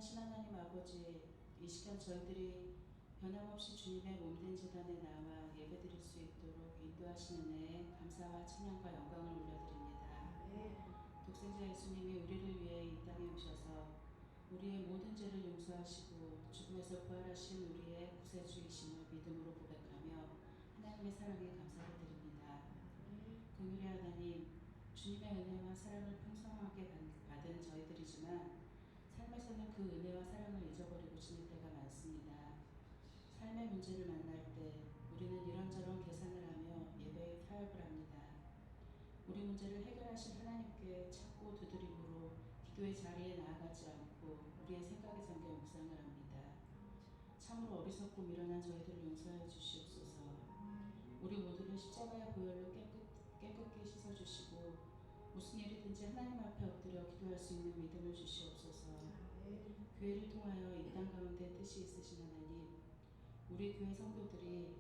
전능하신 하나님 아버지, 이 시간 저희들이 변함없이 주님의 몸된 제단에 나와 예배드릴 수 있도록 인도하시는 은혜에 감사와 찬양과 영광을 올려드립니다. 독생자 예수님이 우리를 위해 이 땅에 오셔서 우리의 모든 죄를 용서하시고 죽음에서 부활하신 우리의 구세주이심을 믿음으로 고백하며 하나님의 사랑에 감사를 드립니다. 긍휼의 하나님, 주님의 은혜와 사랑을 풍성하게 받은 저희들이지만 삶에서는 그 은혜와 사랑을 잊어버리고 지낼 때가 많습니다. 삶의 문제를 만날 때 우리는 이런저런 계산을 하며 예배에 타협을 합니다. 우리 문제를 해결하실 하나님께 찾고 두드림으로 기도의 자리에 나아가지 않고 우리의 생각에 잠겨 묵상을 합니다. 참으로 어리석고 미련한 저희들을 용서하여 주시옵소서. 우리 모두를 십자가의 보혈로 깨끗게 씻어주시고 무슨 일이든지 하나님 앞에 엎드려 기도할 수 있는 믿음을 주시옵소서. 교회를 통하여 이 땅 가운데 뜻이 있으신 하나님, 우리 교회 성도들이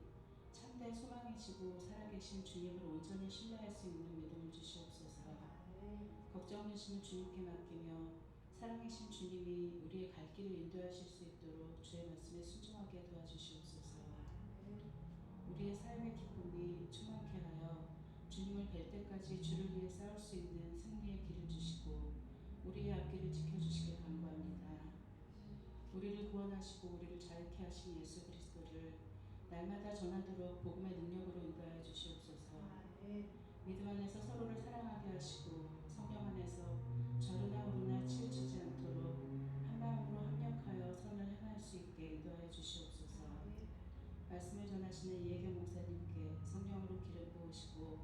참된 소망이시고 살아계신 주님을 온전히 신뢰할 수 있는 믿음을 주시옵소서. 걱정 되시는 주님께 맡기며 사랑이신 주님이 우리의 갈 길을 인도하실 수 있도록 주의 말씀에 순종하게 도와주시옵소서. 우리의 삶의 기쁨이 충만케 하여 주님을 뵐 때까지 주를 위해 싸울 수 있는 승리의 길을 주시고 우리의 앞길을 지켜주시길 간구합니다. 우리를 구원하시고 우리를 자유케 하신 예수 그리스도를 날마다 전하도록 복음의 능력으로 인도하여 주시옵소서. 믿음 안에서 서로를 사랑하게 하시고 성령 안에서 저르나 오르나 치우치지 않도록 한 마음으로 합력하여 선을 행할 수 있게 인도하여 주시옵소서. 말씀을 전하시는 이혜경 목사님께 성령으로 기름 부으시고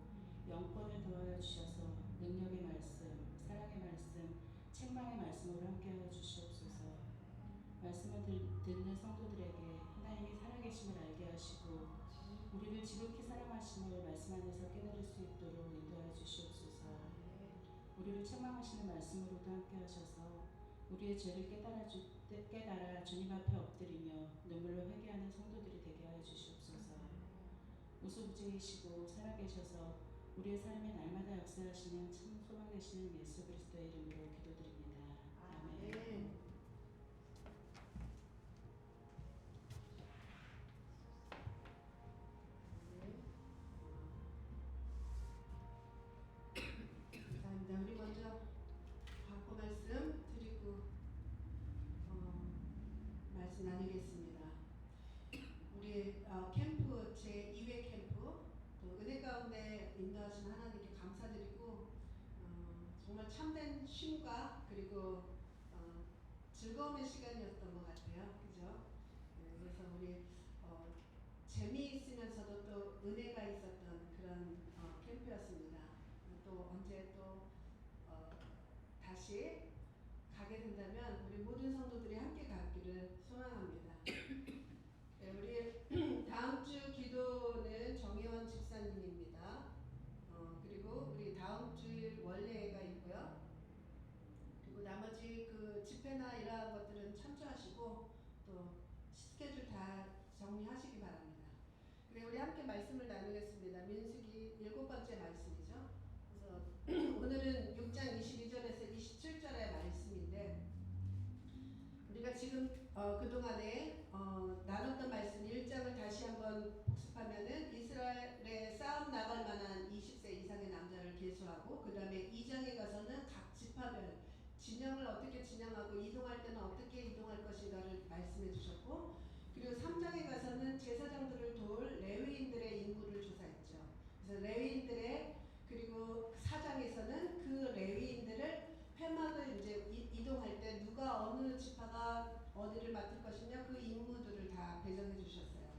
영권을 더하여 주셔서 능력의 말씀, 사랑의 말씀, 책망의 말씀으로 함께하여 주시옵소서. 말씀을 듣는 성도들에게 하나님이 살아계심을 알게 하시고 우리를 지극히 사랑하심을 말씀 안에서 깨달을 수 있도록 인도하여 주시옵소서. 우리를 책망하시는 말씀으로도 함께 하셔서 우리의 죄를 깨달아 주님 앞에 엎드리며 눈물로 회개하는 성도들이 되게 하여 주시옵소서. 우수부지이시고 살아계셔서 우리의 삶에 날마다 역사하시는 참 소망 되시는 예수 그리스도의 이름으로 기도드립니다. 아멘. 감사합니다. 우리 먼저 광고 말씀 드리고 말씀 나누겠습니다. 우리 캠프 제2회 캠프 또 은혜 가운데 인도하신 하나님께 감사드리고 정말 참된 쉼과 그리고 즐거움의 시간이었던 것 같아요. 그죠? 그래서 우리 재미있으면서도 또 은혜가 있었던 그런 캠프였습니다. 또 언제 또 다시 가게 된다면 우리 모든 성도들이 함께 가기를 소망합니다. 네, 우리 다음 주 기도는 정혜원 집사님입니다. 그리고 우리 다음 주일 원래가 있고요. 그리고 나머지 그 집회나 이러한 것들은 참조하시고 또 스케줄 다 정리하시기 바랍니다. 그래 우리 함께 말씀을 나누겠습니다. 민수기 7번째 말씀이죠. 그래서 오늘은 6장 22절에서 27절의 말씀인데 우리가 지금 그동안에 나눴던 말씀 1장을 다시 한번 복습하면은 이스라엘에 싸움 나갈 만한 20세 이상의 남자를 계수하고 그 다음에 2장에 가서는 각 지파별 진영을 어떻게 진영하고 이동할 때는 어떻게 이동할 것인가를 말씀해 주셨고 그리고 3장에 가서는 제사장들을 도울 레위인들의 인구를 조사했죠. 그래서 레위인들의 그리고 4장에서는 그 레위인들을 회막을 이제 이동할 때 누가 어느 지파가 어디를 맡을 것이냐 그 임무들을 다 배정해 주셨어요.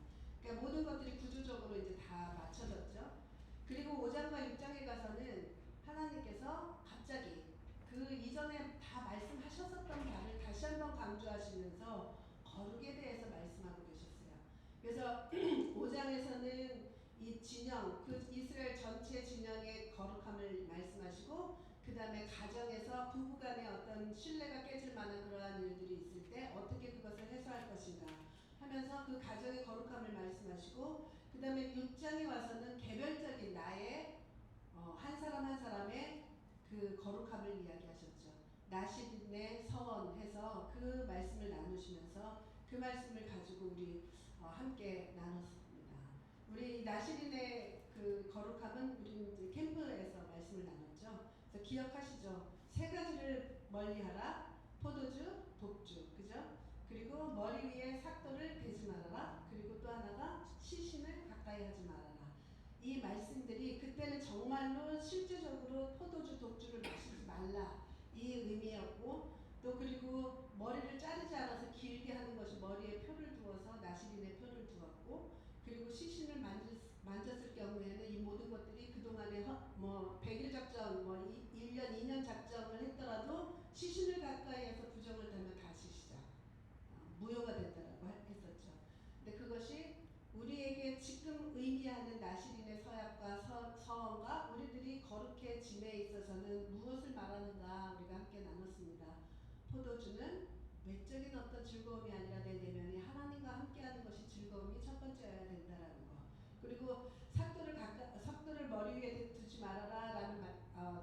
그러니까 모든 것들이 구조적으로 이제 다 맞춰졌죠. 그리고 5장과 6장에 가서는 하나님께서 갑자기 그 이전에 다 말씀하셨었던 바를 다시 한번 강조하시면서 거룩에 대해서 말씀하고 계셨어요. 그래서 5장에서는 이 진영, 그 이스라엘 전체 진영의 거룩함을 말씀하시고 그 다음에 가정에서 부부간의 어떤 신뢰가 깨질 만한 그러한 일들이 있을 때 어떻게 그것을 해소할 것인가 하면서 그 가정의 거룩함을 말씀하시고 그 다음에 6장에 와서는 개별적인 나의 한 사람 한 사람의 그 거룩함을 이야기하셨죠. 나시린의 서원 해서 그 말씀을 나누시면서 그 말씀을 가지고 우리 함께 나눴습니다. 우리 나시린의 그 거룩함은 우리 이제 캠프에서 말씀을 나눴죠. 그래서 기억하시죠? 세 가지를 멀리하라. 포도주, 독주, 그죠? 그리고 머리 위에 삭도를 대지 말아라. 그리고 또 하나가 시신을 가까이 하지 말아라. 이 말씀들이 그때는 정말로 실제적으로 포도주, 독주를 마시지 말라 이 의미였고, 또 그리고 머리를 자르지 않아서 길게 하는 것이 머리에 표를 두어서 나시린의 표를 두었고, 그리고 시신을 만졌을 경우에는 이 모든 것들이 그동안에 뭐 100일 작전, 뭐 1년, 2년 작전을 했더라도 시신을 가까이해서 부정을 달면 다시 시작, 무효가 됐다라고 했었죠. 근데 그것이 우리에게 지금 의미하는 나시린의 서약과 서원과 우리들이 거룩해짐에 있어서는 무엇을 말하는가 우리가 함께 나눴습니다. 포도주는 외적인 어떤 즐거움이 아니라 내 내면에 하나님과 함께하는 것이 즐거움이 첫 번째여야 된다라는 거. 그리고 삭도를 머리 위에 두지 말아라라는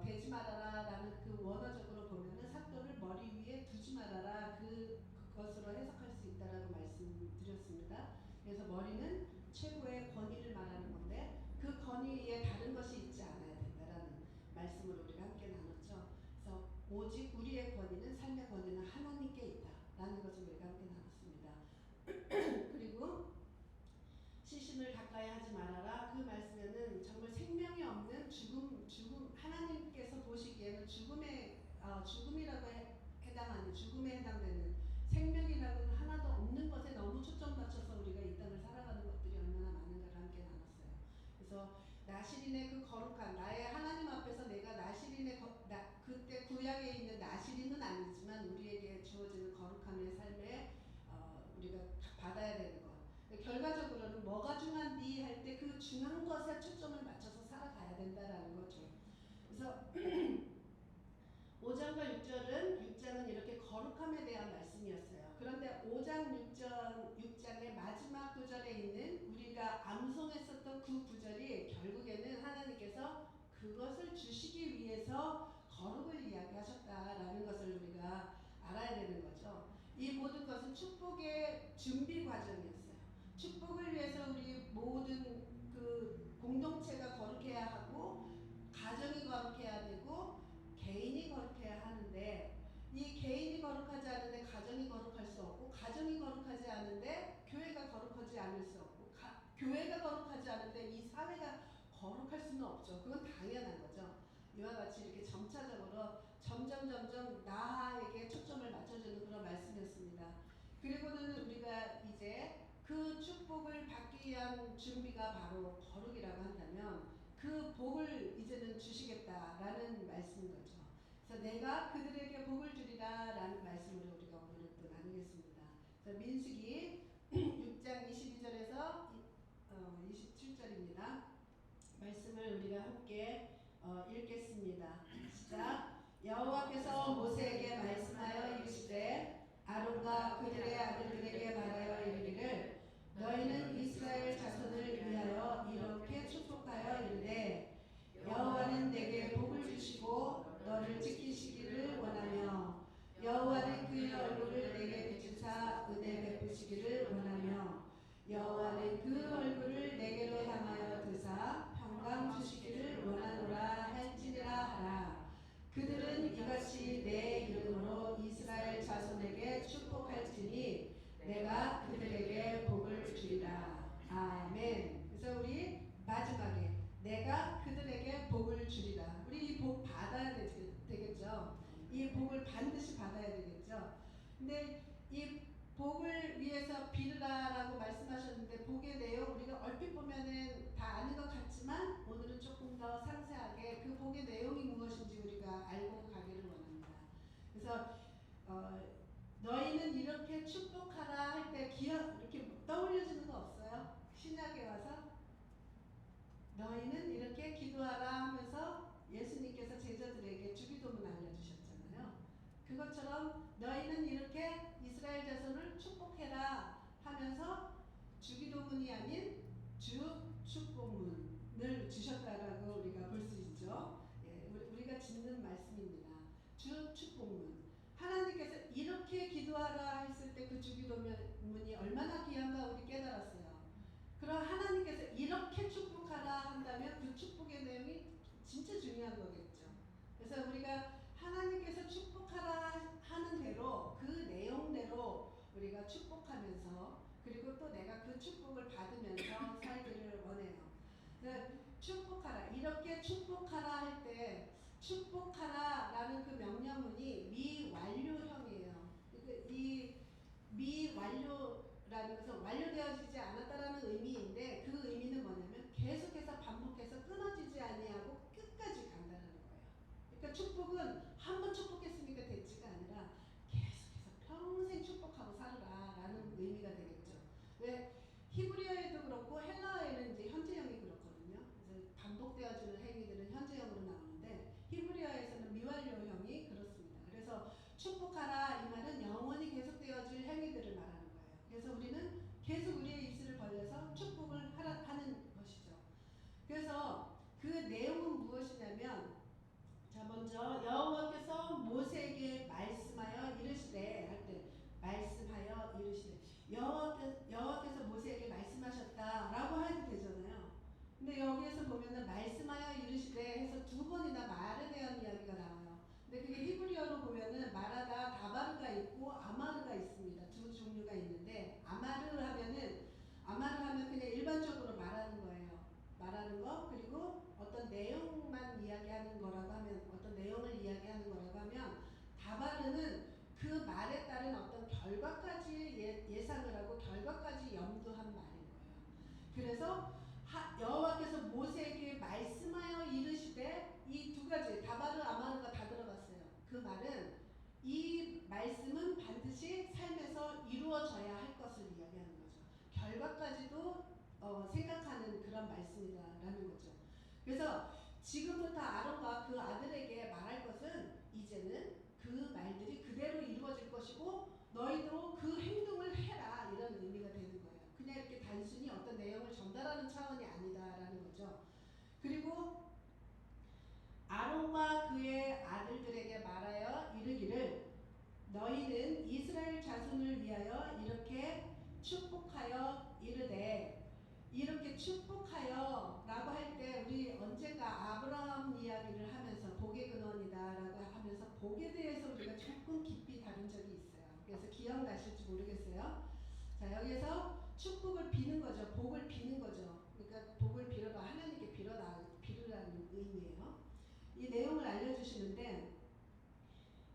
대지 말아라라는 그 원어적으로 보면은 삭도를 머리 위에 두지 말아라 그것으로 해석할 수 있다라고 말씀드렸습니다. 그래서 머리는 최고의 권위를 말하는 건데 그 권위에 다른 것이 있지 않아야 된다라는 말씀을 우리가 함께 나눴죠. 그래서 오직 우리의 권위는, 삶의 권위는 하나님께 있다라는 것을 우리가 함께 나눴습니다. 그리고 시신을 가까이 하지 말아라. 그 말씀에는 정말 생명이 없는 죽음 하나님께서 보시기에는 죽음이라고 해당하는, 죽음에 해당되는, 생명이라고는 하나도 없는 것에 너무 초점 맞춰서 우리가 이 땅을 살아가는 것들이 얼마나 많은가를 함께 나눴어요. 그래서 나시린의 그 거룩한, 나의 하나님 앞에서 내가 나시린의 그때 구약에 있는 나시린은 아니지만 우리에게 주어지는 거룩함의 삶에 우리가 받아야 되는 것. 결과적으로는 뭐가 중요한디 할 때 그 중요한 것에 초점을 맞춰서 살아가야 된다라는 거죠. 그래서 5장과 6장은 이렇게 거룩함에 대한 말씀이었어요. 그런데 5장, 6장의 마지막 구절에 있는 우리가 암송했었던 그 구절이 결국에는 하나님께서 그것을 주시기 위해서 거룩을 이야기하셨다라는 것을 우리가 알아야 되는 거죠. 이 모든 것은 축복의 준비 과정이었어요. 축복을 위해서 우리 모든 그 공동체가 거룩해야 하고, 가정이 거룩해야 되고, 개인이 거룩해야 하는데, 이 개인이 거룩하지 않은데 가정이 거룩할 수 없고, 가정이 거룩하지 않은데 교회가 거룩하지 않을 수 없고, 교회가 거룩하지 않은데 이 사회가 거룩할 수는 없죠. 그건 당연한 거죠. 이와 같이 이렇게 점차적으로 점점 나에게 초점을 맞춰주는 그런 말씀이었습니다. 그리고는 우리가 이제 그 축복을 받기 위한 준비가 바로 거룩이라고 한다면 그 복을 이제는 주시겠다라는 말씀인 거죠. 그래서 내가 그들에게 복을 주리라 라는 말씀으로 우리가 오늘 또 나누겠습니다. 그래서 민수기 6장 22절에서 27절입니다. 말씀을 우리가 함께 읽겠습니다. 시작. 여호와께서 모세에게 말씀하여 이르시되 아론과 그들의 아들들에게 말하여 이르기를 너희는 이스라엘 자손을 위하여 이렇게 축복하여 이르되 여호와는 내게 복을 주시고 너를 지키시기를 원하며 여호와는 그의 얼굴을 내게 비추사 은혜 베푸시기를 원하며 여호와는 그 얼굴을 내게로 향하여 드사 평강 주시기를 원하노라 할지니라 하라. 그들은 이같이 내 이름으로 이스라엘 자손에게 축복할지니 내가 그들에게 복을 주리라. 아멘. 그래서 우리 마지막에 내가 그들에게 복을 주리라. 우리 이 복 받아야 되겠죠. 이 복을 반드시 받아야 되겠죠. 근데 이 복을 위해서 빌으라라고 말씀하셨는데 복의 내용 우리가 얼핏 보면은 다 아는 것 같지만 오늘은 조금 더 상세하게 그 복의 내용이 무엇인지 우리가 알고 가기를 원합니다. 그래서 너희는 이렇게 축복하라 할 때 이렇게 떠올려지는 거 없어요? 신약에 와서 너희는 이렇게 기도하라 하면서 예수님께서 제자들에게 주기도문 알려주셨잖아요. 그것처럼 너희는 이렇게 이스라엘 자손을 축복해라 하면서 주기도문이 아닌 주 축복문을 주셨다라고 우리가 볼 수 있죠. 예, 우리가 짓는 말씀입니다. 주 축복문. 그럼 하나님께서 이렇게 축복하라 한다면 그 축복의 내용이 진짜 중요한 거겠죠. 그래서 우리가 하나님께서 축복하라 하는 대로 그 내용대로 우리가 축복하면서 그리고 또 내가 그 축복을 받으면서 살기를 원해요. 축복하라, 이렇게 축복하라 할 때 축복하라라는 그 명령문이 미완료형이에요. 이 미완료라는 것은 완료되어지지 않았다라는 의미인데 그 의미는 뭐냐면 계속해서 반복해서 끊어지지 아니하고 끝까지 간다는 거예요. 그러니까 축복은 한 번 축복했으니까 됐지가 아니라 계속해서 평생 축복하고 살아라라는 의미가 되겠죠. 왜 히브리어에도 그렇고 헬라어에는 이제 현재형이 그렇거든요. 그래서 반복되어지는 행위들은 현재형으로 나오는데 히브리어에서는 미완료형이 그렇습니다. 그래서 축복하라 이 말은 영원히 계속되어질 행위들을 말하는 거예요. 그래서 우리는 계속 우리의 입술을 벌려서 축복을 하는 것이죠. 그래서 그 내용은 무엇이냐면 자 먼저 여호와께서 모세에게 말씀하여 이르시되 할 때 말씀하여 이르시되 여호와께서 모세에게 말씀하셨다라고 해도 되잖아요. 근데 여기에서 보면은 말씀하여 이르시되 해서 두 번이나 말에 대한 이야기가 나와요. 근데 그게 히브리어로 보면은 말하다 다바르가 있고 아마르가 있습니다. 두 종류가 있는데 아마르 하면 그냥 일반적으로 말하는 거예요. 말하는 거 그리고 어떤 내용만 이야기하는 거라고 하면 어떤 내용을 이야기하는 거라고 하면 다바르는 그 말에 따른 어떤 결과까지 예상을 하고 결과까지 염두한 말인 거예요. 그래서 여호와께서 모세에게 말씀하여 이르시되 이 두 가지 다바르 아마르가 다 들어갔어요. 그 말은 이 말씀은 반드시 삶에서 이루어져야 할 것을 이야기하는 거죠. 결과까지도 생각하는 그런 말씀이라는 거죠. 그래서 지금부터 아론과 그 아들에게 말할 것은 이제는 그 말들이 그대로 이루어질 것이고 너희도 그 행동을 해라 이런 의미가 되는 거예요. 그냥 이렇게 단순히 어떤 내용을 전달하는 차원이 아니다라는 거죠. 그리고 아론과 그의 아들들에게 말하여 이르기를 너희는 이스라엘 자손을 위하여 이렇게 축복하여 이르되 이렇게 축복하여 라고 할 때 우리 언젠가 아브라함 이야기를 하면서 복의 근원이다 라고 하면서 복에 대해서 우리가 조금 깊이 다룬 적이 있어요. 그래서 기억나실지 모르겠어요. 자 여기서 축복을 비는 거죠. 복을 비는 거죠. 그러니까 복을 빌어라 하나님께 빌으라는 의미예요. 이 내용을 알려주시는데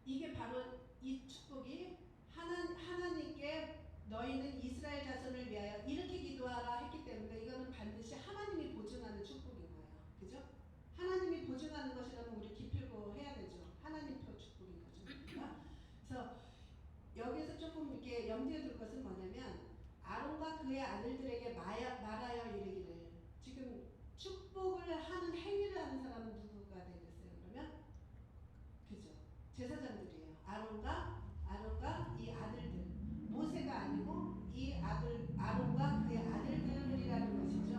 이게 바로 이 축복이 하나님께 너희는 이스라엘 자손을 위하여 이렇게 기도하라 했기 때문에 이거는 반드시 하나님이 보증하는 축복인 거예요. 그죠? 하나님이 보증하는 것이라면 우리 기필코 해야 되죠. 하나님 표 축복인 거죠. 그러니까. 그래서 여기서 조금 이렇게 염두에 둘 것은 뭐냐면 아론과 그의 아들들에게 말하여 이르기를 지금 축복을 하는 행위를 하는 사람은 누구가 되겠어요? 그러면 그죠? 제사장들이에요. 아론과 이 아들들. 모세가 아니고 이 아론과 그의 아들들이라는 것이죠.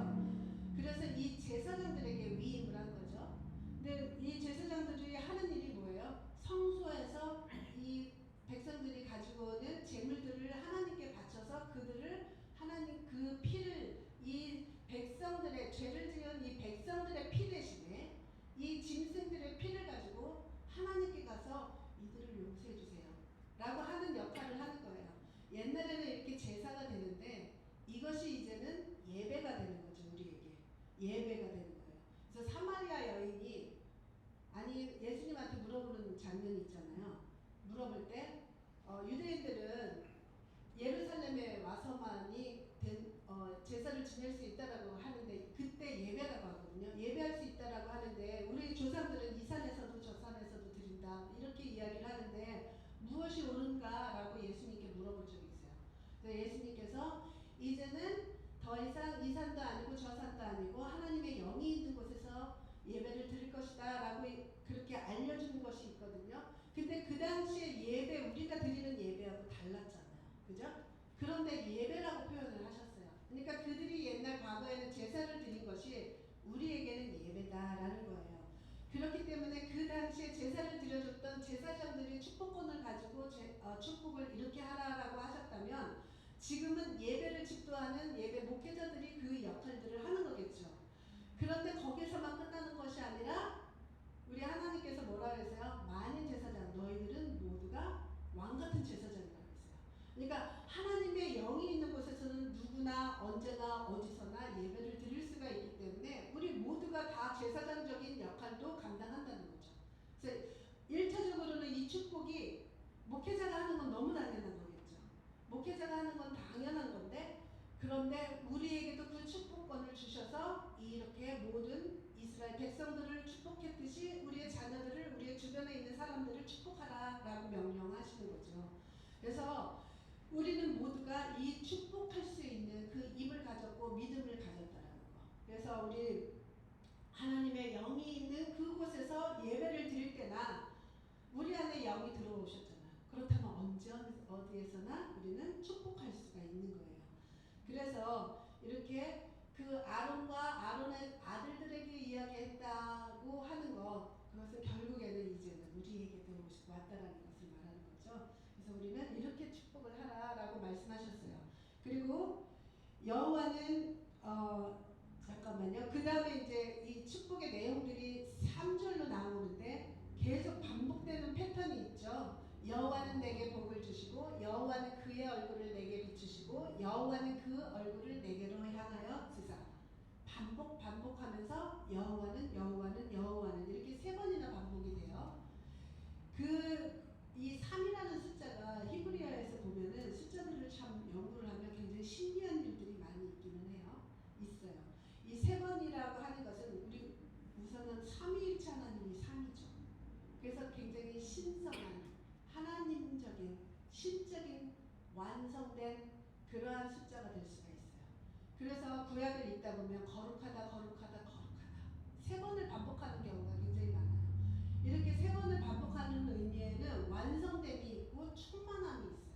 그래서 이 제사장들에게 위임을 한 거죠. 근데 이 제사장들이 하는 일이 뭐예요? 성소에서 이 백성들이 가지고 오는 제물들을 하나님께 바쳐서 그들을 하나님 그 피를 이 백성들의 죄를 지은 이 백성들의 피 대신에 이 짐승들의 피를 가지고 하나님께 가서 이들을 용서해 주세요 라고 하는 역할을 하는 거예요. 옛날에는 이렇게 제사가 되는데 이것이 이제는 예배가 되는 거죠. 우리에게 예배가 되는 거예요. 그래서 사마리아 여인이 예수님한테 물어보는 장면이 있잖아요. 물어볼 때 유대인들은 예루살렘에 와서만이 제사를 지낼 수 있다라고 하는데 그때 예배라고 하거든요. 예배할 수 있다라고 하는데 우리 조상들은 이 산에서도 저 산에서도 드린다 이렇게 이야기를 하는데 무엇이 옳은가라고 예수님께 물어본 적이 있어요. 그래서 예수님께서 이제는 더 이상 이 산도 아니고 저 산도 아니고 하나님의 영이 있는 곳에서 예배를 드릴 것이다 라고 그렇게 알려주는 것이 있거든요. 근데 그 당시에 예배 우리가 드리는 예배하고 달랐잖아요. 그죠? 그런데 예배라고 표현을 하셨어요. 그러니까 그들이 옛날 과거에는 제사를 드린 것이 우리에게는 예배다라는 거예요. 그렇기 때문에 그 당시에 제사를 드려줬던 제사장들이 축복권을 가지고 축복을 이렇게 하라라고 하셨다면 지금은 예배를 집도하는 예배 목회자들이 그 역할들을 하는 거겠죠. 그런데 거기서만 끝나는 것이 아니라 우리 하나님께서 뭐라 그러세요? 만인 제사장 너희들은 모두가 왕 같은 제사장이라고 했어요. 그러니까 하나님의 영이 있는 곳에서는 누구나 언제나 어디서나 예배를 드릴 수가 있기 때문에 우리 모두가 다 제사장적인 역할도 감당한다는 거죠. 그래서 1차적으로는 이 축복이 목회자가 하는 건 너무 당연한 거겠죠. 목회자가 하는 건 당연한 건데 그런데 우리에게도 그 축복권을 주셔서 이렇게 모든 이스라엘 백성들을 축복했듯이 우리의 자녀들을 우리의 주변에 있는 사람들을 축복하라라고 명령하시는 거죠. 그래서 우리는 모두가 이 축복할 수 있는 그 힘을 가졌고 믿음을 가졌다라는 거. 그래서 우리 하나님의 영이 있는 그곳에서 예배를 드릴 때나 우리 안에 영이 들어오셨잖아요. 그렇다면 언제 어디에서나 우리는 축복할 수가 있는 거예요. 그래서 이렇게 그 아론과 아론의 아들들에게 이야기했다고 하는 것, 그것은 결국에는 이제는 우리에게도 왔다라는 것을 말하는 거죠. 그래서 우리는 이렇게 축복을 하라라고 말씀하셨어요. 그리고 여호와는 잠깐만요. 그 다음에 이제 이 축복의 내용들이 3절로 나오는데 계속 반복되는 패턴이 있죠. 여호와는 내게 복을 주시고 여호와는 그의 얼굴을 내게 비추시고 여호와는 그 얼굴을 내게로 향하여 주사. 반복하면서 여호와는 이렇게 3번이나 반복이 돼요. 이 3이라는 숫자가 히브리어에서 보면은 숫자들을 참 연구를 하면 굉장히 신기한 일들이 많이 있기는 해요. 있어요. 이 3번이라고 하는 것은 우리 우선은 삼위일체 하나님이 3이죠. 그래서 굉장히 신성한 하나님적인 신적인 완성된 그러한 숫자가 될 수가 있어요. 그래서 구약을 읽다 보면 거룩하다 3번을 반복하는 경우가 굉장히 많아요. 이렇게 3번을 반복하는 의미에는 완성됨이 있고 충만함이 있어요.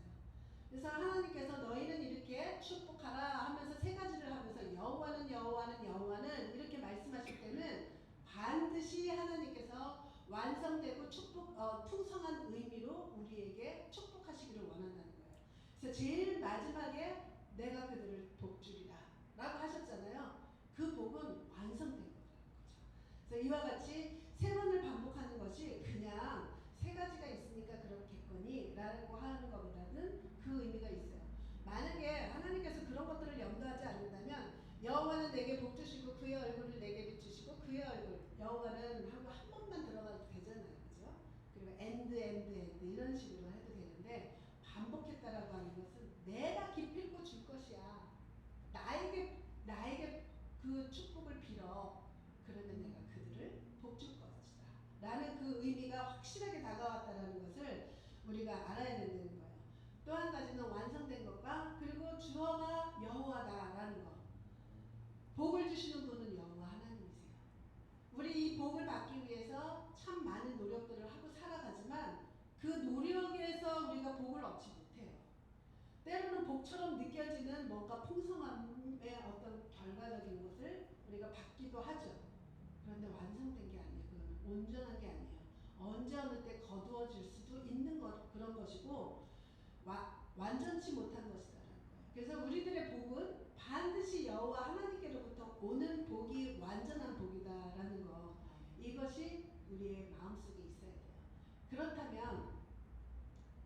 그래서 하나님께서 너희는 이렇게 축복하라 하면서 3가지를 하면서 여호와는 이렇게 말씀하실 때는 반드시 하나님께서 완성되고 풍성한 의미로 우리에게 축복하시기를 원한다는 거예요. 그래서 제일 마지막에 내가 그들을 복주리라 라고 하셨잖아요. 그 복은 완성된 거라는 거죠. 그래서 이와 같이 3번을 반복하는 것이 그냥 3가지가 있으니까 그렇겠거니 라고 하는 것보다는 그 의미가 있어요. 만약에 하나님께서 그런 것들을 염두하지 않는다면 여호와는 내게 복 주시고 그의 얼굴을 내게 비추시고 그의 얼굴 여호와는 하고 한 번만 들어가도 되잖아요. 그죠? 그리고 엔드 이런 식으로 해도 되는데 반복했다라고 하는 것은 내가 기필코 줄 것이야. 나에게 그 축복을 빌어. 그러면 내가 그들을 복 줄 것이다. 라는 그 의미가 확실하게 다가왔다라는 것을 우리가 알아야 된다는 거예요. 또 한 가지는 완성된 것과 그리고 주어가 여호와다라는 것. 복을 주시는 분은 여호와 하나님이세요. 우리 이 복을 받기 위해서 참 많은 노력들을 하고 살아가지만 그 노력에서 우리가 복을 얻지 못해요. 때로는 복처럼 느껴지는 뭔가 풍성함의 어떤 결과적인 것을 우리가 받기도 하죠. 그런데 완성된 게 아니에요. 그건 온전한 게 아니에요. 언제 어느 때 거두어질 수도 있는 그런 것이고 완전치 못한 것이다라는 거예요. 그래서 우리들의 복은 반드시 여호와 하나님께로부터 오는 복이 완전한 복이다라는 거. 이것이 우리의 마음속에 있어야 돼요. 그렇다면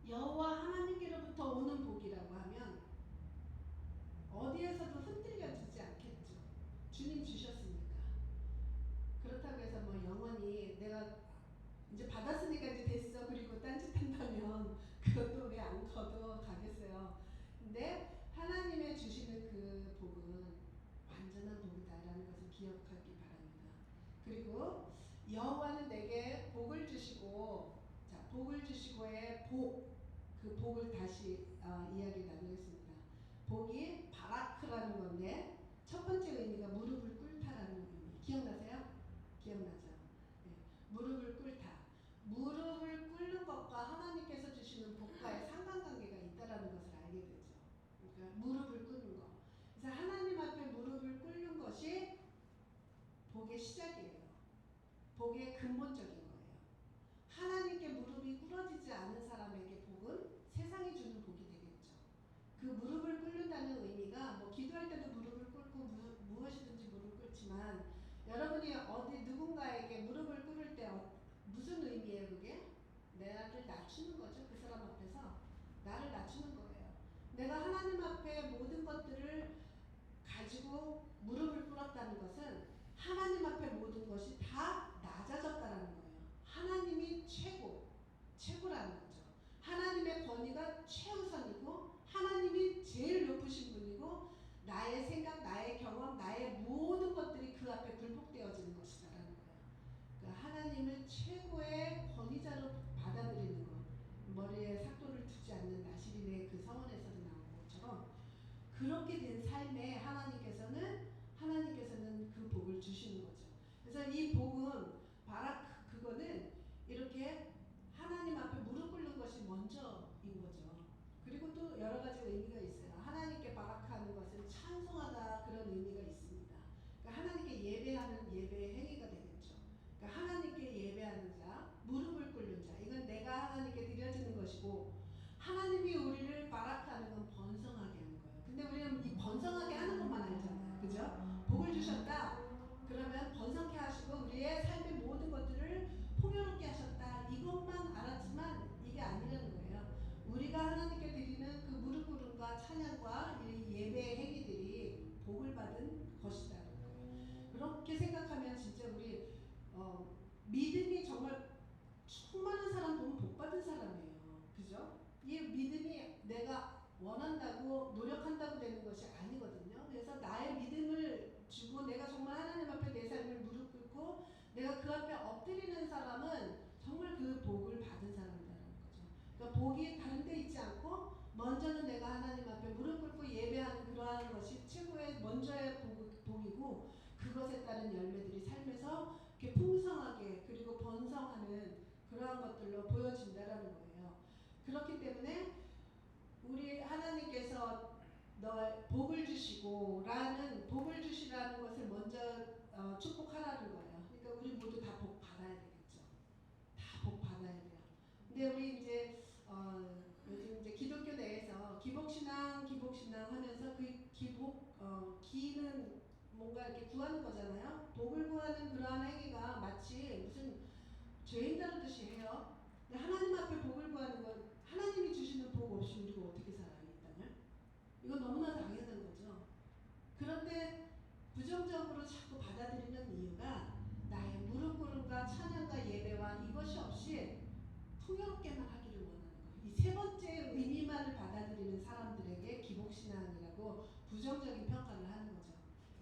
여호와 하나님께로부터 오는 복이라고 하면 어디에서도 흔들려지지 않겠죠. 주님 주셨으니까. 그렇다고 해서 뭐 영원히 내가 이제 받았으니까 이제 됐어 그리고 딴짓한다면 그것도 왜 안 거둬 가겠어요. 근데 하나님의 주시는 그 복은 완전한 복이다라는 것을 기억하기 바랍니다. 그리고 여호와는 내게 복을 주시고 복을 주시고의 그 복을 다시 이야기 나누겠습니다. 복이 바라크라는 건데 첫 번째 의미가 무릎을 꿇다라는 의미. 기억나세요? 기억나죠? 네. 무릎을 꿇다. 무릎을 꿇는 것과 하나님께서 주시는 복과의 상관관계가 있다라는 것을 알게 되죠. 그러니까 무릎을 꿇는 것. 그래서 하나님 앞에 무릎을 꿇는 것이 복의 시작이에요. 복의 근본적인 거예요. 하나님께 무릎이 꿇어지지 않은 사람에게 복은 세상이 주는 복이 되겠죠. 그 무릎을 꿇는 낮추는 거죠. 그 사람 앞에서 나를 낮추는 거예요. 내가 하나님 앞에 모든 것들을 가지고 무릎을 꿇었다는 것은 하나님 앞에 모든 것이 다 낮아졌다라는 거예요. 하나님이 최고라는 거죠. 하나님의 권위가 최우선이고 하나님이 제일 높으신 분이고 나의 생각, 나의 경험, 나의 모든 것들이 그 앞에 굴복되어지는 것이다라는 거예요. 그러니까 하나님을 최고의 권위자로 받아들이는 것. 머리에 삭도를 두지 않는 나시린의 그 서원에서도 나온 것처럼 그렇게 된 삶에 하나님께서는 그 복을 주시는 거죠. 그래서 이 복은 그거는 이렇게 하나님 앞에 무릎 꿇는 것이 먼저인 거죠. 그리고 또 여러 가지 의미가 있어요. 하나님께 바라크하는 것은 찬송하다 그런 의미가 있습니다. 그러니까 하나님께 예배하는 예배의 행위가 되겠죠. 그러니까 하나님께 예배하는 자, 무릎을 꿇는 자, 이건 내가 하나님께 드려지는 것이고 하나님이 우리를 바라크하는 건 번성하게 하는 거예요. 근데 우리는 이 번성하게 하는 것만 알잖아요. 그죠? 복을 주셨다. 그러면 번성케 하시고 우리의 삶의 모든 것들을 풍요롭게 하셨다. 이것만 알았지만 이게 아니라는 거예요. 우리가 하나님께 드리는 그 무릎 꿇음과 찬양과 이 예배의 행위들이 복을 받은 것이다는 거예요. 그렇게 생각하면 진짜 우리 믿음이 정말 수많은 사람 보면 복 받은 사람이에요. 그죠? 이 믿음이 내가 원한다고 노력한다고 되는 것이 아니거든요. 그래서 나의 믿음을 주고 내가 정말 하나님 앞에 내 삶을 무릎 꿇고 내가 그 앞에 엎드리는 사람은 정말 그 복을 받은 사람이라는 거죠. 그러니까 복이 다른 데 있지 않고 먼저는 내가 하나님 앞에 무릎 꿇고 예배하는 그러한 것이 최고의 먼저의 복이고 그것에 따른 열매들이 삶에서 이렇게 풍성하게 그리고 번성하는 그러한 것들로 보여진다라는 거예요. 그렇기 때문에 우리 하나님께서 너 복을 주시고라는 복을 주시라는 것을 먼저 축복하라는 거예요. 그러니까 우리 모두 다 복 받아야 되겠죠. 다 복 받아야 돼요. 근데 우리 이제 요즘 이제 기독교 내에서 기복신앙 하면서 그 기는 뭔가 이렇게 구하는 거잖아요. 복을 구하는 그러한 행위가 마치 무슨 죄인 다루듯이 해요. 근데 하나님 앞에 복을 구하는 건 하나님이 주시는 복 없이 우리가 어떻게 살아요, 이 땅을? 이건 너무나 당연한 거죠. 그런데 부정적으로 자꾸 받아들이는 이유가 나의 무릎 꿇음과 찬양과 예배와 이것이 없이 풍요롭게만 하기를 원하는 거예요. 이 세 번째 의미만을 받아들이는 사람들에게 기복신앙이라고 부정적인 평가를 하는 거죠.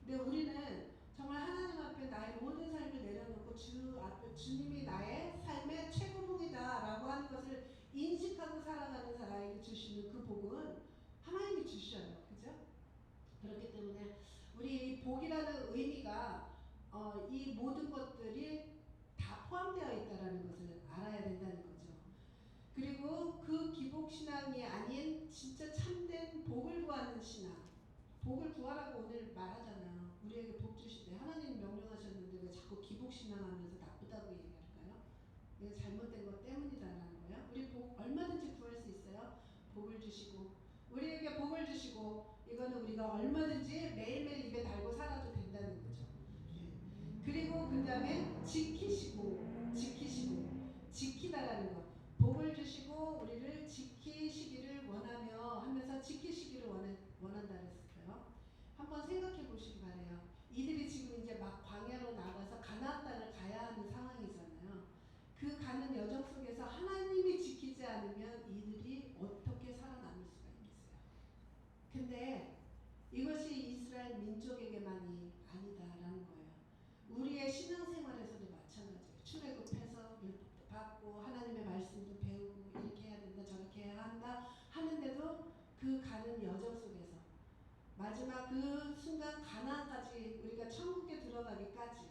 근데 우리는 정말 하나님 앞에 나의 모든 삶을 내려놓고 주 앞에 주님이 나의 삶의 최고복이다라고 하는 것을 인식하고 살아가는 사람에게 주시는 그 복은 하나님이 주셔요. 그죠? 그렇기 때문에 우리 복이라는 의미가 이 모든 것들이 다 포함되어 있다는 것을 알아야 된다는 거죠. 그리고 그 기복신앙이 아닌 진짜 참된 복을 구하는 신앙, 복을 구하라고 오늘 말하잖아요. 우리에게 복 주시되 하나님 명령하셨는데 왜 자꾸 기복신앙하면서 나쁘다고 얘기할까요? 이거 잘못된 것 때문이다라는 거예요. 우리 복 얼마든지 구할 수 있어요. 복을 주시고 우리에게 복을 주시고 이거는 우리가 얼마든지 매일매일 입에 달고 살아도 된다는 거죠. 그리고 그 다음에 지키다라는 것. 복을 주시고 우리를 지키시기를 원하며 하면서 지키시기를 원한다 그랬어요. 한번 생각해 보시기 바래요. 이들이 지금 이제 막 광야로 나가서 가나안 땅을 가야 하는 상황이잖아요. 그 가는 여정 속에서 하나님이 지키지 않으면 이들이 어떻게 살아남을 수가 있겠어요. 근데 이것이 이스라엘 민족에게만이 아니다라는 거예요. 우리의 신앙생활에서도 마찬가지예요. 출애굽해서 율법도 받고 하나님의 말씀도 배우고 이렇게 해야 된다 저렇게 해야 한다 하는데도 그 가는 여정 속에서 마지막 그 순간 가나안까지 우리가 천국에 들어가기까지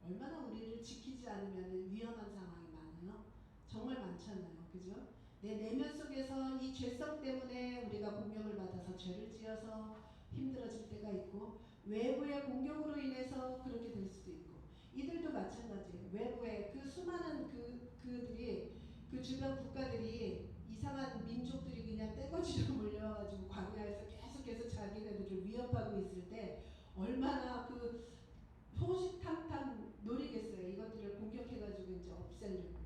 얼마나 우리를 지키지 않으면 위험한 상황이 많아요. 정말 많잖아요. 그죠? 내 내면 속에서 이 죄성 때문에 우리가 공격을 받아서 죄를 지어서 힘들어질 때가 있고 외부의 공격으로 인해서 그렇게 될 수도 있고 이들도 마찬가지예요. 외부의 그 수많은 그들이 그 주변 국가들이 이상한 민족들이 그냥 떼거지로 몰려와가지고 광야에서 계속해서 자기네들을 위협하고 있을 때 얼마나 그 호시탐탐 노리겠어요. 이것들을 공격해가지고 이제 없애려고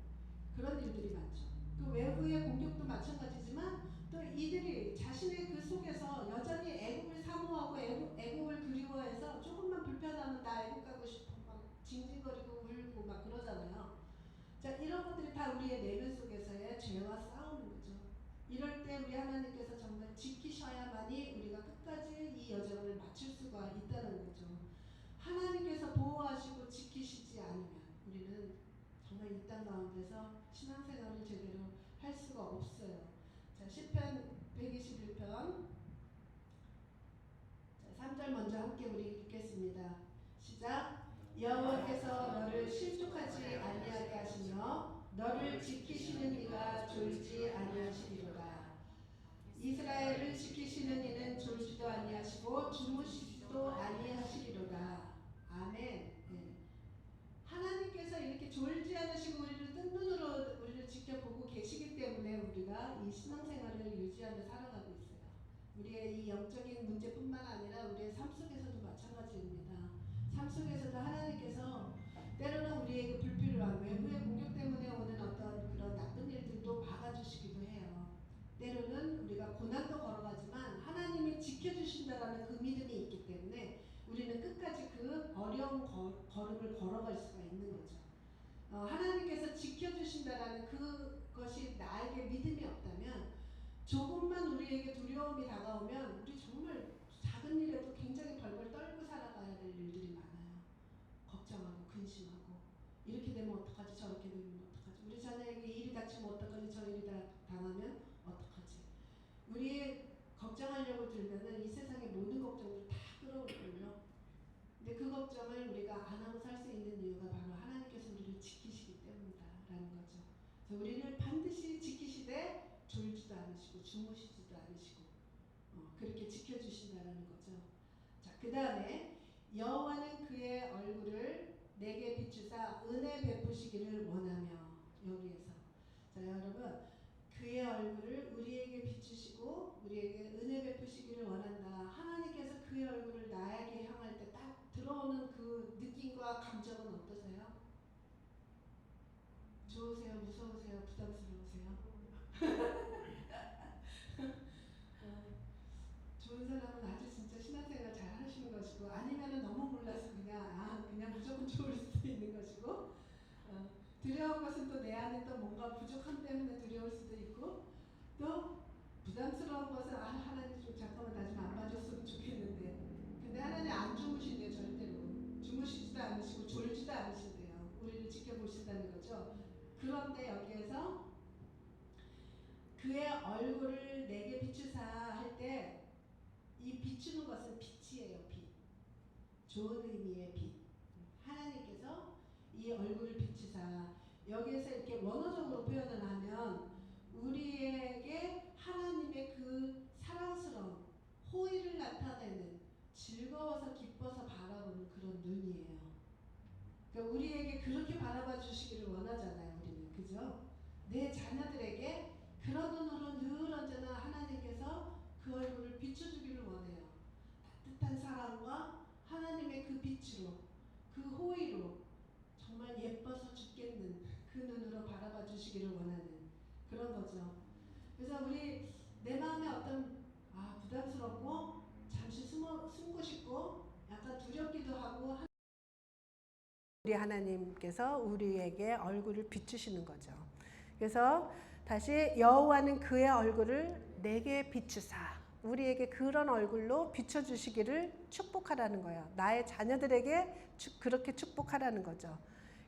그런 일들이 많죠. 그 외부의 공격도 마찬가지지만 또 이들이 자신의 그 속에서 여전히 애굽을 사모하고 애굽을 그리워해서 조금만 불편하면 나 애굽 가고 싶어 막 징징거리고 울고 막 그러잖아요. 자, 이런 것들이 다 우리의 내면 속에서의 죄와 싸우는 거죠. 이럴 때 우리 하나님께서 정말 지키셔야만이 우리가 끝까지 이 여정을 마칠 수가 있다는 거죠. 하나님께서 보호하시고 지키시지 않으면 우리는 정말 이 땅 가운데서 신앙생활을 제대로 할 수가 없어요. 자, 시편 121편 3절 먼저 함께 우리 읽겠습니다. 시작. 여호와께서 너를 실족하지 아니하게 하시며 너를 지키시는 이가 졸지 아니하시리로다. 이스라엘을 지키시는 이는 졸지도 아니하시고 주무시지도 아니하시리로다. 아멘. 네. 하나님께서 이렇게 졸지 않으시고 우리를 뜬 눈으로 우리를 지켜보고 계시기 때문에 우리가 이 신앙생활을 유지하며 살아가고 있어요. 우리의 이 영적인 문제뿐만 아니라 우리의 삶 속에서도 마찬가지입니다. 삶 속에서도 하나님께서 때로는 우리에게 불필요한 외부의 공격 때문에 오는 어떤 그런 나쁜 일들도 막아주시기도 해요. 때로는 우리가 고난도 걸어가지만 하나님이 지켜주신다라는 그 믿음이 있기 때문에 우리는 끝까지 그 어려운 걸음을 걸어갈 수가 있는 거죠. 하나님께서 지켜주신다라는 그것이 나에게 믿음이 없다면 조금만 우리에게 두려움이 다가오면 우리 정말 작은 일에도 굉장히 벌벌 떨고 살아가야 될 일들이 많아요. 걱정하고 근심하고 이렇게 되면 어떡하지 저렇게 되면 어떡하지 우리 자녀에게 일이 닥치면 어떡하지 저 일이 당하면 어떡하지 우리 걱정하려고 들면은 이 세상의 모든 걱정을 다 끌어올걸요. 근데 그 걱정을 우리가 안 하고 살 수 있는 이유가 바로 하나님께서 우리를 지키시기 때문이다라는 거죠. 그래서 우리를 반드시 지키시되 졸지도 않으시고 주무시지도 않으시고 그렇게 지켜주신다라는 거죠. 자, 그 다음에 여호와는 그의 얼굴을 내게 비추사 은혜 베푸시기를 원하며 여기에서 자 여러분 그의 얼굴을 우리에게 비추시고 우리에게 은혜 베푸시기를 원한다. 하나님께서 그의 얼굴을 나에게 향할 때 딱 들어오는 그 느낌과 감정은 어떠세요? 좋으세요? 무서우세요? 부담스러우세요? 좋은 사람은 아주 진짜 신앙생활 잘 하시는 것이고 아니면은 너무 몰라서 그냥 무조건 좋을 수도 있는 것이고 두려운 것은 또 내 안에 또 뭔가 부족함 때문에 두려울 수도 있고 또 부담스러운 것은 하나님 좀 잠깐만 나 좀 안 봐줬으면 좋겠는데 근데 하나님 안 주무신대요. 절대로 주무시지도 않으시고 졸지도 않으신대요. 우리를 지켜보신다는 거죠. 그런데 여기에서 그의 얼굴을 내게 비추사 할 때 이 비추는 것은 빛이에요. 빛. 좋은 의미의 빛. 하나님께서 이 얼굴을 비추사 여기에서 이렇게 원어적으로 표현을 하면 우리에게 하나님의 그 사랑스러운 호의를 나타내는 즐거워서 기뻐서 바라보는 그런 눈이에요. 그러니까 우리에게 그렇게 바라봐 주시기를 원하잖아요. 우리는 그죠? 내 자녀들에게 그런 눈으로 늘 언제나 하나님께서 그 얼굴을 비춰주기를 원해요. 따뜻한 사랑과 하나님의 그 빛으로 그 호의로 정말 예뻐서 죽겠는 그 눈으로 바라봐 주시기를 원하는 그런 거죠. 그래서 우리 내 마음에 어떤 부담스럽고 잠시 숨고 싶고 약간 두렵기도 하고 우리 하나님께서 우리에게 얼굴을 비추시는 거죠. 그래서 다시 여호와는 그의 얼굴을 내게 비추사 우리에게 그런 얼굴로 비춰주시기를 축복하라는 거예요. 나의 자녀들에게 그렇게 축복하라는 거죠.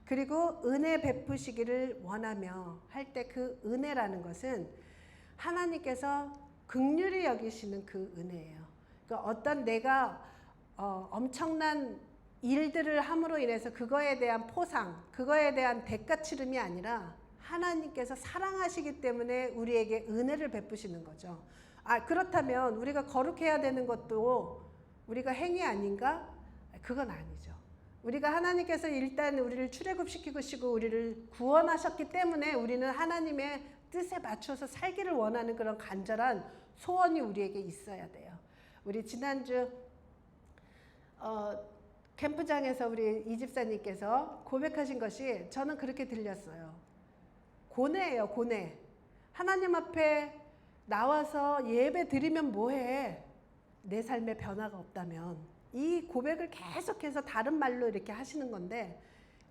그리고 은혜 베푸시기를 원하며 할 때 그 은혜라는 것은 하나님께서 긍휼히 여기시는 그 은혜예요. 그러니까 어떤 내가 엄청난 일들을 함으로 인해서 그거에 대한 포상, 그거에 대한 대가 치름이 아니라 하나님께서 사랑하시기 때문에 우리에게 은혜를 베푸시는 거죠. 그렇다면 우리가 거룩해야 되는 것도 우리가 행위 아닌가? 그건 아니죠. 우리가 하나님께서 일단 우리를 출애굽시키시고 우리를 구원하셨기 때문에 우리는 하나님의 뜻에 맞춰서 살기를 원하는 그런 간절한 소원이 우리에게 있어야 돼요. 우리 지난주 캠프장에서 우리 이집사님께서 고백하신 것이 저는 그렇게 들렸어요. 고뇌예요, 고뇌. 하나님 앞에 나와서 예배 드리면 뭐해? 내 삶에 변화가 없다면. 이 고백을 계속해서 다른 말로 이렇게 하시는 건데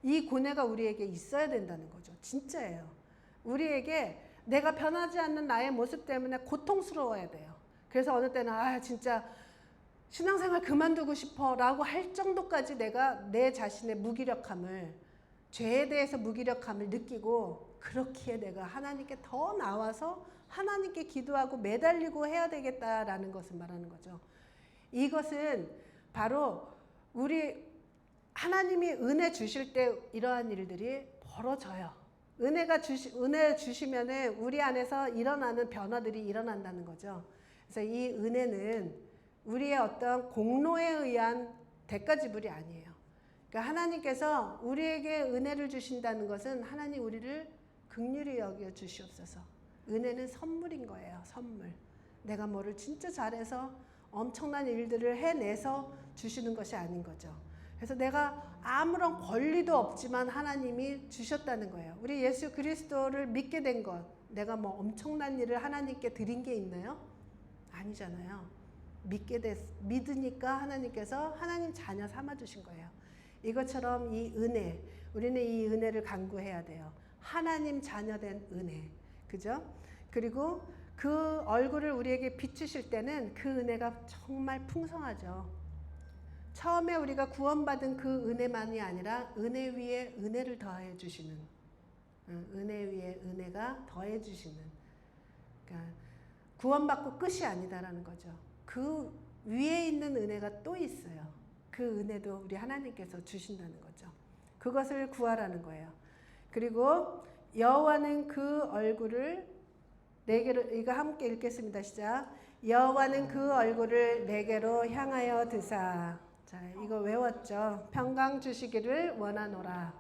이 고뇌가 우리에게 있어야 된다는 거죠. 진짜예요. 우리에게 내가 변하지 않는 나의 모습 때문에 고통스러워야 돼요. 그래서 어느 때는 진짜 신앙생활 그만두고 싶어 라고 할 정도까지 내가 내 자신의 무기력함을, 죄에 대해서 무기력함을 느끼고 그렇기에 내가 하나님께 더 나와서 하나님께 기도하고 매달리고 해야 되겠다라는 것을 말하는 거죠. 이것은 바로 우리 하나님이 은혜 주실 때 이러한 일들이 벌어져요. 은혜 주시면은 우리 안에서 일어나는 변화들이 일어난다는 거죠. 그래서 이 은혜는 우리의 어떤 공로에 의한 대가 지불이 아니에요. 그러니까 하나님께서 우리에게 은혜를 주신다는 것은 하나님 우리를 긍휼히 여겨 주시옵소서. 은혜는 선물인 거예요. 선물. 내가 뭐를 진짜 잘해서 엄청난 일들을 해내서 주시는 것이 아닌 거죠. 그래서 내가 아무런 권리도 없지만 하나님이 주셨다는 거예요. 우리 예수 그리스도를 믿게 된 것, 내가 뭐 엄청난 일을 하나님께 드린 게 있나요? 아니잖아요. 믿으니까 하나님께서 하나님 자녀 삼아주신 거예요. 이것처럼 이 은혜, 우리는 이 은혜를 간구해야 돼요. 하나님 자녀된 은혜, 그죠? 그리고 그 얼굴을 우리에게 비추실 때는 그 은혜가 정말 풍성하죠. 처음에 우리가 구원받은 그 은혜만이 아니라 은혜 위에 은혜를 더해 주시는, 은혜 위에 은혜가 더해 주시는, 그러니까 구원받고 끝이 아니다라는 거죠. 그 위에 있는 은혜가 또 있어요. 그 은혜도 우리 하나님께서 주신다는 거죠. 그것을 구하라는 거예요. 그리고 여호와는 그 얼굴을 내게로, 이거 함께 읽겠습니다. 시작. 여호와는 그 얼굴을 내게로 향하여 드사. 자, 이거 외웠죠. 평강 주시기를 원하노라.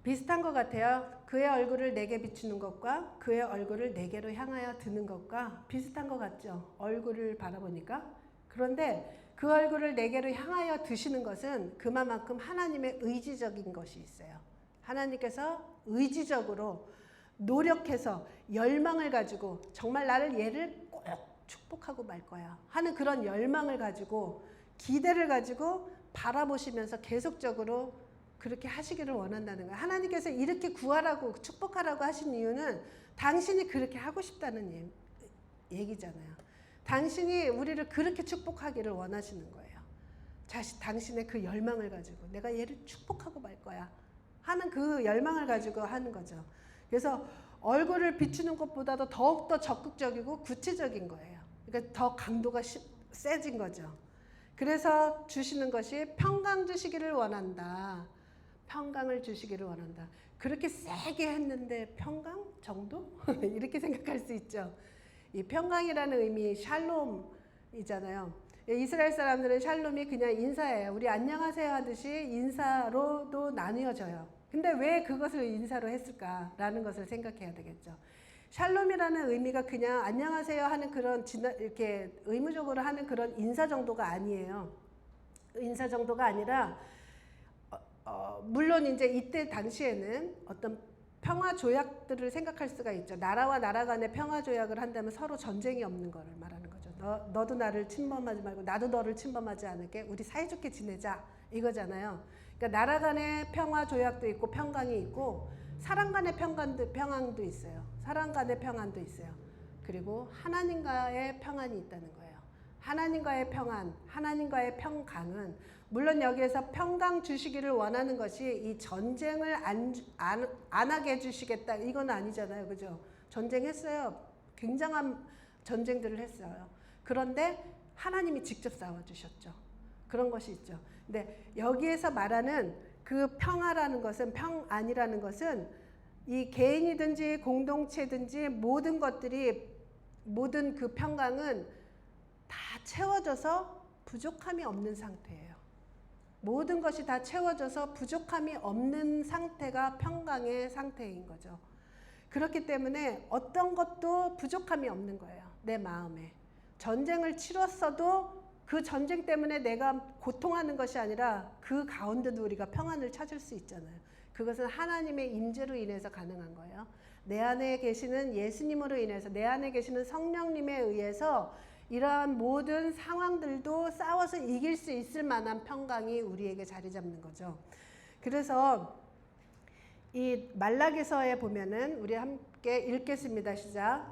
비슷한 것 같아요. 그의 얼굴을 내게 비추는 것과 그의 얼굴을 내게로 향하여 드는 것과 비슷한 것 같죠. 얼굴을 바라보니까. 그런데 그 얼굴을 내게로 향하여 드시는 것은 그만큼 하나님의 의지적인 것이 있어요. 하나님께서 의지적으로 노력해서 열망을 가지고 정말 나를 얘를 꼭 축복하고 말 거야 하는 그런 열망을 가지고 기대를 가지고 바라보시면서 계속적으로 그렇게 하시기를 원한다는 거예요. 하나님께서 이렇게 구하라고 축복하라고 하신 이유는 당신이 그렇게 하고 싶다는 얘기잖아요. 당신이 우리를 그렇게 축복하기를 원하시는 거예요. 당신의 그 열망을 가지고 내가 얘를 축복하고 말 거야 하는 그 열망을 가지고 하는 거죠. 그래서 얼굴을 비추는 것보다도 더욱더 적극적이고 구체적인 거예요. 그러니까 더 강도가 세진 거죠. 그래서 주시는 것이 평강 주시기를 원한다. 평강을 주시기를 원한다. 그렇게 세게 했는데 평강 정도? 이렇게 생각할 수 있죠. 이 평강이라는 의미 샬롬이잖아요. 이스라엘 사람들은 샬롬이 그냥 인사예요. 우리 안녕하세요 하듯이 인사로도 나뉘어져요. 근데 왜 그것을 인사로 했을까라는 것을 생각해야 되겠죠. 샬롬이라는 의미가 그냥 안녕하세요 하는 그런 이렇게 의무적으로 하는 그런 인사 정도가 아니에요. 인사 정도가 아니라 물론 이제 이때 당시에는 어떤 평화 조약들을 생각할 수가 있죠. 나라와 나라 간의 평화 조약을 한다면 서로 전쟁이 없는 거를 말하는 거죠. 너도 나를 침범하지 말고 나도 너를 침범하지 않을게. 우리 사이좋게 지내자 이거잖아요. 그러니까 나라 간의 평화 조약도 있고 평강이 있고 사람 간의 평안도 있어요. 사람 간의 평안도 있어요. 그리고 하나님과의 평안이 있다는 거예요. 하나님과의 평안, 하나님과의 평강은 물론 여기에서 평강 주시기를 원하는 것이 이 전쟁을 안 하게 해주시겠다 이건 아니잖아요. 그죠? 전쟁했어요. 굉장한 전쟁들을 했어요. 그런데 하나님이 직접 싸워주셨죠. 그런 것이 있죠. 근데 여기에서 말하는 그 평화라는 것은, 평안이라는 것은 이 개인이든지 공동체든지 모든 것들이, 모든 그 평강은 다 채워져서 부족함이 없는 상태예요. 모든 것이 다 채워져서 부족함이 없는 상태가 평강의 상태인 거죠. 그렇기 때문에 어떤 것도 부족함이 없는 거예요. 내 마음에. 전쟁을 치렀어도 그 전쟁 때문에 내가 고통하는 것이 아니라 그 가운데도 우리가 평안을 찾을 수 있잖아요. 그것은 하나님의 임재로 인해서 가능한 거예요. 내 안에 계시는 예수님으로 인해서, 내 안에 계시는 성령님에 의해서 이러한 모든 상황들도 싸워서 이길 수 있을 만한 평강이 우리에게 자리 잡는 거죠. 그래서 이 말라기서에 보면은 우리 함께 읽겠습니다. 시작.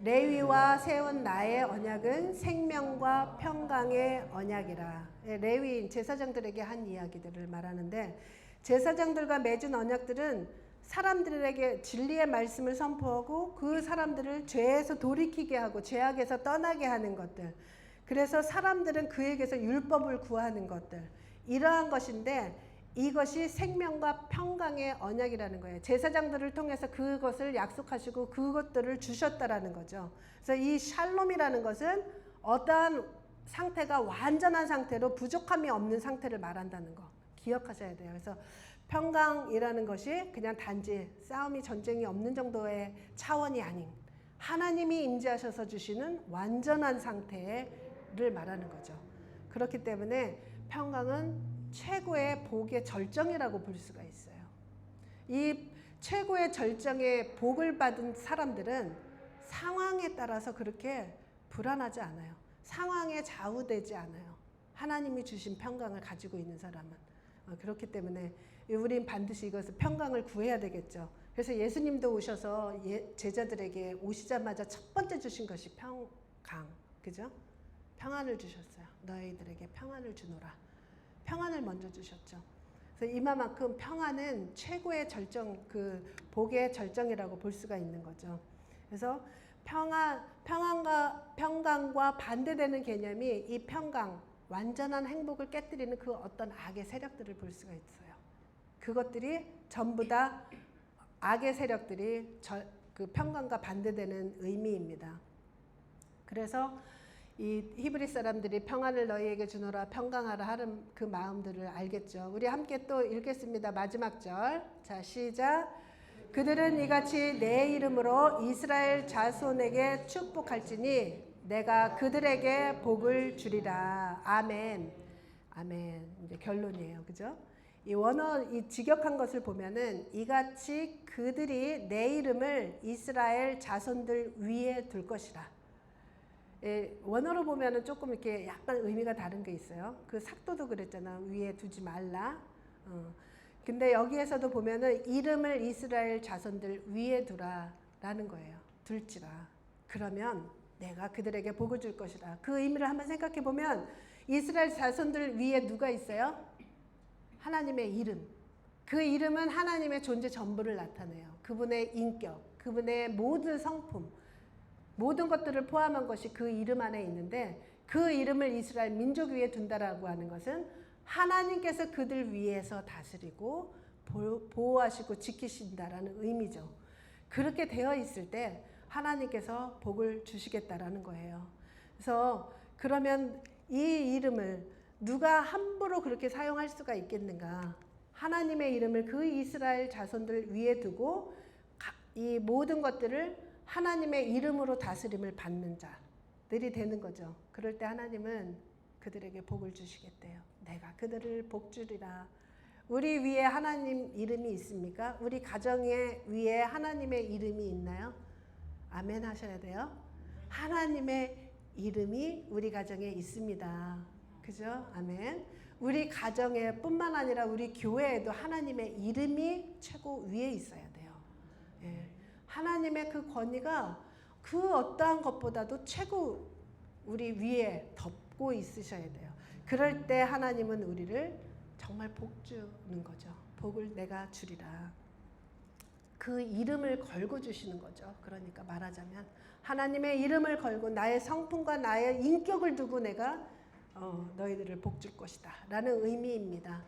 레위와 세운 나의 언약은 생명과 평강의 언약이라. 레위인 제사장들에게 한 이야기들을 말하는데, 제사장들과 맺은 언약들은 사람들에게 진리의 말씀을 선포하고 그 사람들을 죄에서 돌이키게 하고 죄악에서 떠나게 하는 것들, 그래서 사람들은 그에게서 율법을 구하는 것들, 이러한 것인데 이것이 생명과 평강의 언약이라는 거예요. 제사장들을 통해서 그것을 약속하시고 그것들을 주셨다라는 거죠. 그래서 이 샬롬이라는 것은 어떠한 상태가 완전한 상태로 부족함이 없는 상태를 말한다는 거 기억하셔야 돼요. 그래서 평강이라는 것이 그냥 단지 싸움이 전쟁이 없는 정도의 차원이 아닌 하나님이 임재하셔서 주시는 완전한 상태를 말하는 거죠. 그렇기 때문에 평강은 최고의 복의 절정이라고 볼 수가 있어요. 이 최고의 절정의 복을 받은 사람들은 상황에 따라서 그렇게 불안하지 않아요. 상황에 좌우되지 않아요. 하나님이 주신 평강을 가지고 있는 사람은. 그렇기 때문에 우린 반드시 이것을 평강을 구해야 되겠죠. 그래서 예수님도 오셔서 제자들에게 오시자마자 첫 번째 주신 것이 평강, 그죠? 평안을 주셨어요. 너희들에게 평안을 주노라. 평안을 먼저 주셨죠. 그래서 이만큼 평안은 최고의 절정, 그 복의 절정이라고 볼 수가 있는 거죠. 그래서 평강과 반대되는 개념이 이 평강, 완전한 행복을 깨뜨리는 그 어떤 악의 세력들을 볼 수가 있어요. 그것들이 전부 다 악의 세력들이 그 평강과 반대되는 의미입니다. 그래서 이 히브리 사람들이 평안을 너희에게 주노라, 평강하라 하는 그 마음들을 알겠죠. 우리 함께 또 읽겠습니다. 마지막 절. 자, 시작. 그들은 이같이 내 이름으로 이스라엘 자손에게 축복할지니 내가 그들에게 복을 주리라. 아멘. 아멘. 이제 결론이에요. 그죠? 이 원어, 이 직역한 것을 보면은 이같이 그들이 내 이름을 이스라엘 자손들 위에 둘 것이라. 예, 원어로 보면은 조금 이렇게 약간 의미가 다른 게 있어요. 그 삭도도 그랬잖아. 위에 두지 말라. 근데 여기에서도 보면은 이름을 이스라엘 자손들 위에 두라라는 거예요. 둘지라. 그러면 내가 그들에게 복을 줄 것이라. 그 의미를 한번 생각해 보면 이스라엘 자손들 위에 누가 있어요? 하나님의 이름. 그 이름은 하나님의 존재 전부를 나타내요. 그분의 인격, 그분의 모든 성품, 모든 것들을 포함한 것이 그 이름 안에 있는데, 그 이름을 이스라엘 민족 위에 둔다라고 하는 것은 하나님께서 그들 위에서 다스리고 보호하시고 지키신다라는 의미죠. 그렇게 되어 있을 때 하나님께서 복을 주시겠다라는 거예요. 그래서 그러면 이 이름을 누가 함부로 그렇게 사용할 수가 있겠는가? 하나님의 이름을 그 이스라엘 자손들 위에 두고 이 모든 것들을 하나님의 이름으로 다스림을 받는 자들이 되는 거죠. 그럴 때 하나님은 그들에게 복을 주시겠대요. 내가 그들을 복 주리라. 우리 위에 하나님 이름이 있습니까? 우리 가정에 위에 하나님의 이름이 있나요? 아멘 하셔야 돼요. 하나님의 이름이 우리 가정에 있습니다. 그죠? 아멘. 우리 가정에 뿐만 아니라 우리 교회에도 하나님의 이름이 최고 위에 있어야 돼요. 예. 하나님의 그 권위가 그 어떠한 것보다도 최고 우리 위에 덮고 있으셔야 돼요. 그럴 때 하나님은 우리를 정말 복 주는 거죠. 복을 내가 주리라. 그 이름을 걸고 주시는 거죠. 그러니까 말하자면 하나님의 이름을 걸고 나의 성품과 나의 인격을 두고 내가 너희들을 복 줄 것이다 라는 의미입니다.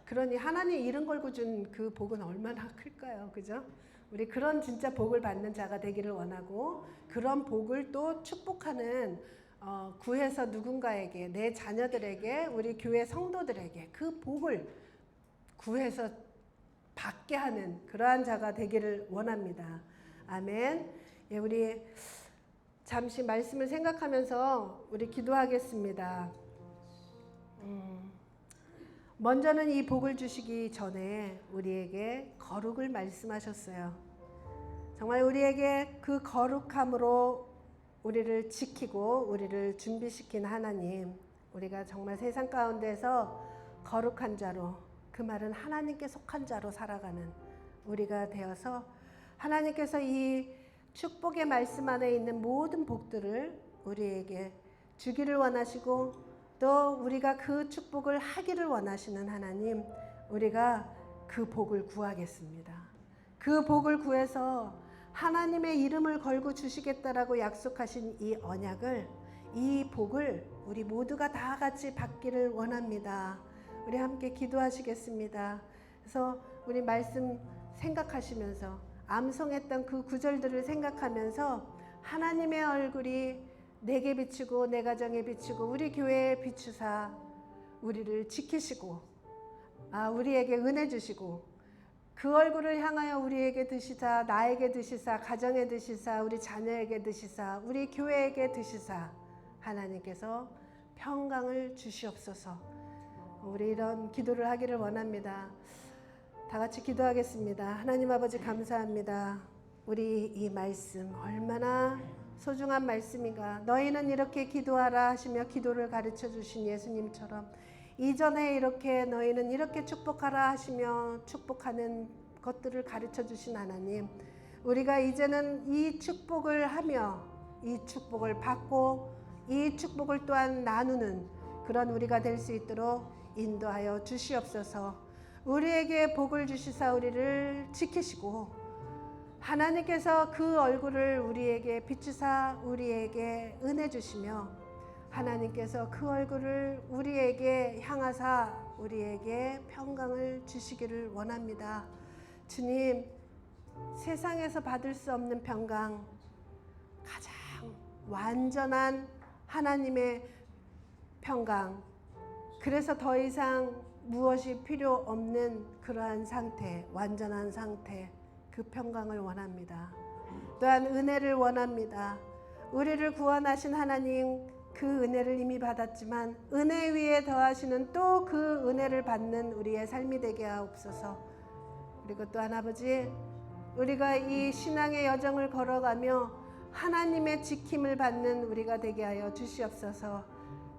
그러니 하나님 이름 걸고 준 그 복은 얼마나 클까요? 그죠? 우리 그런 진짜 복을 받는 자가 되기를 원하고, 그런 복을 또 축복하는 구해서 누군가에게, 내 자녀들에게, 우리 교회 성도들에게 그 복을 구해서 받게 하는 그러한 자가 되기를 원합니다. 아멘. 예, 우리 잠시 말씀을 생각하면서 우리 기도하겠습니다. 먼저는 이 복을 주시기 전에 우리에게 거룩을 말씀하셨어요. 정말 우리에게 그 거룩함으로 우리를 지키고 우리를 준비시킨 하나님, 우리가 정말 세상 가운데서 거룩한 자로, 그 말은 하나님께 속한 자로 살아가는 우리가 되어서 하나님께서 이 축복의 말씀 안에 있는 모든 복들을 우리에게 주기를 원하시고 또 우리가 그 축복을 하기를 원하시는 하나님, 우리가 그 복을 구하겠습니다. 그 복을 구해서 하나님의 이름을 걸고 주시겠다라고 약속하신 이 언약을, 이 복을 우리 모두가 다 같이 받기를 원합니다. 우리 함께 기도하시겠습니다. 그래서 우리 말씀 생각하시면서 암송했던 그 구절들을 생각하면서 하나님의 얼굴이 내게 비추고 내 가정에 비추고 우리 교회에 비추사 우리를 지키시고 우리에게 은혜 주시고 그 얼굴을 향하여 우리에게 드시사, 나에게 드시사, 가정에 드시사, 우리 자녀에게 드시사, 우리 교회에게 드시사 하나님께서 평강을 주시옵소서. 우리 이런 기도를 하기를 원합니다. 다 같이 기도하겠습니다. 하나님 아버지 감사합니다. 우리 이 말씀 얼마나 소중한 말씀인가. 너희는 이렇게 기도하라 하시며 기도를 가르쳐 주신 예수님처럼 이전에 이렇게 너희는 이렇게 축복하라 하시며 축복하는 것들을 가르쳐 주신 하나님, 우리가 이제는 이 축복을 하며 이 축복을 받고 이 축복을 또한 나누는 그런 우리가 될 수 있도록 인도하여 주시옵소서. 우리에게 복을 주시사 우리를 지키시고 하나님께서 그 얼굴을 우리에게 비추사 우리에게 은혜 주시며 하나님께서 그 얼굴을 우리에게 향하사 우리에게 평강을 주시기를 원합니다. 주님, 세상에서 받을 수 없는 평강, 가장 완전한 하나님의 평강, 그래서 더 이상 무엇이 필요 없는 그러한 상태, 완전한 상태, 그 평강을 원합니다. 또한 은혜를 원합니다. 우리를 구원하신 하나님, 그 은혜를 이미 받았지만 은혜 위에 더하시는 또 그 은혜를 받는 우리의 삶이 되게 하옵소서. 그리고 또한 아버지, 우리가 이 신앙의 여정을 걸어가며 하나님의 지킴을 받는 우리가 되게 하여 주시옵소서.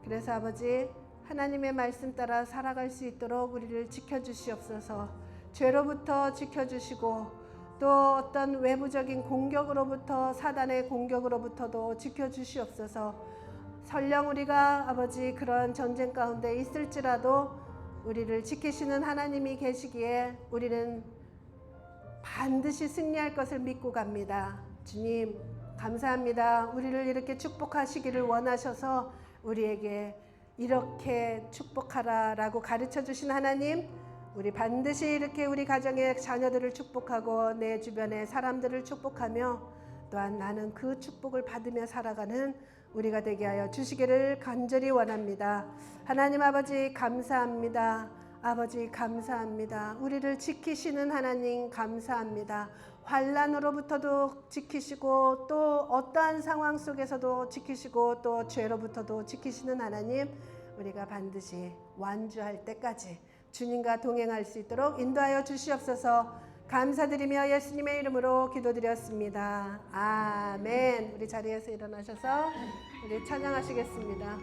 그래서 아버지, 하나님의 말씀 따라 살아갈 수 있도록 우리를 지켜주시옵소서. 죄로부터 지켜주시고 또 어떤 외부적인 공격으로부터, 사단의 공격으로부터도 지켜주시옵소서. 설령 우리가 아버지 그런 전쟁 가운데 있을지라도 우리를 지키시는 하나님이 계시기에 우리는 반드시 승리할 것을 믿고 갑니다. 주님 감사합니다. 우리를 이렇게 축복하시기를 원하셔서 우리에게 이렇게 축복하라라고 가르쳐 주신 하나님, 우리 반드시 이렇게 우리 가정의 자녀들을 축복하고 내 주변의 사람들을 축복하며 또한 나는 그 축복을 받으며 살아가는 우리가 되게 하여 주시기를 간절히 원합니다. 하나님 아버지 감사합니다. 아버지 감사합니다. 우리를 지키시는 하나님 감사합니다. 환난으로부터도 지키시고 또 어떠한 상황 속에서도 지키시고 또 죄로부터도 지키시는 하나님, 우리가 반드시 완주할 때까지 주님과 동행할 수 있도록 인도하여 주시옵소서. 감사드리며 예수님의 이름으로 기도드렸습니다. 아멘. 우리 자리에서 일어나셔서 우리 찬양하시겠습니다.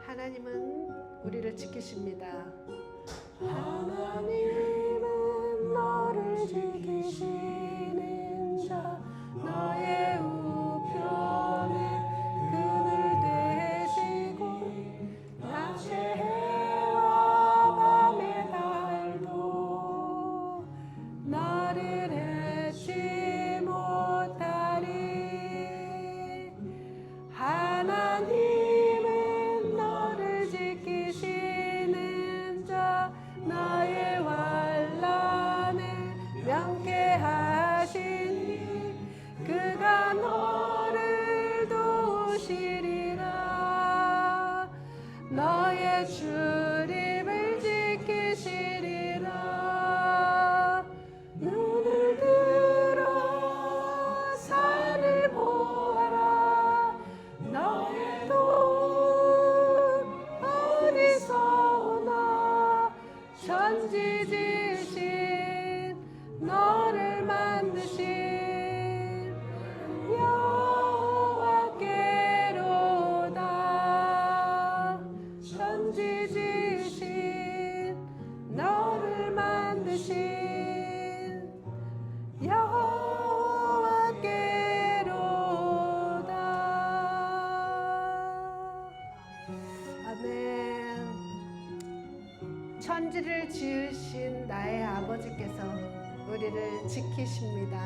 하나님은 우리를 지키십니다. 하나님은 너를 지키시는 자, 너의 우편에 그늘 되시고 낮의 해와 밤의 달도 나를 해치 못하리. 하나님은 너를 지키시는 자, 나의 환난에 명쾌하시니 그가 너를 도우시리라. 너의 출입을 지키시리라. 눈을 들어 산을 보아라. 천지를 지으신 나의 아버지께서 우리를 지키십니다.